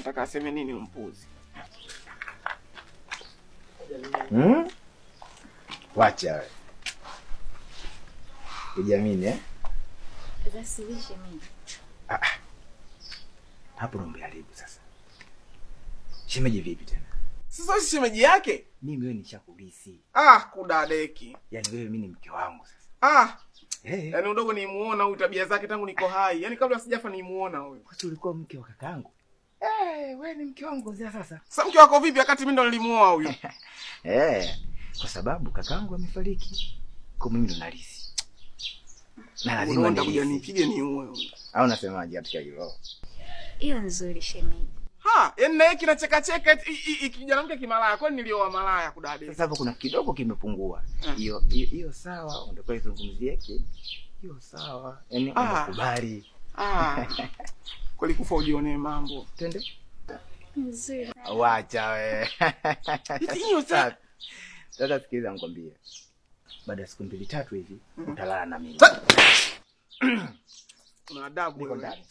Anataka aseme nini mpuzi? Wacha wewe. Kujiamini Zasilishe mimi. Hapo ndo umeharibu sasa. Shemeji vipi tena? Sasa shemeji yake? Mimi wewe nishakulisi. Kudadeki. Yaani wewe mimi ni mke wangu sasa. Yaani udogo nimuona huyu tabia zake tangu niko hai. Yaani kabla sijafa nimuona huyu. Kwa sababu ulikuwa mke wa kakangu. Wewe ni mke wangu sasa. Sasa mke wako vipi wakati mimi ndo nilimuoa huyu? Kwa sababu kakangu amefariki. Kwa mimi ndo nalisi. Na lazima nitakuja nipige niue huyu. Au unasemaje katika hilo? Hiyo nzuri shemeji. Yaani naye kinacheka cheka kijana mke kimalaya. Kwani nilioa malaya kudadeki. Sasa hapo kuna kidogo kimepungua. Hiyo sawa, unataka izungumzie yake. Hiyo sawa. Yaani unakubali. Kweli kufa ujione mambo. Twende. Nzuri. Wacha wewe. Hiyo sasa. Sasa sikiliza nikwambie. Baada ya siku 2-3 hivi utalala na mimi. Una adabu wewe.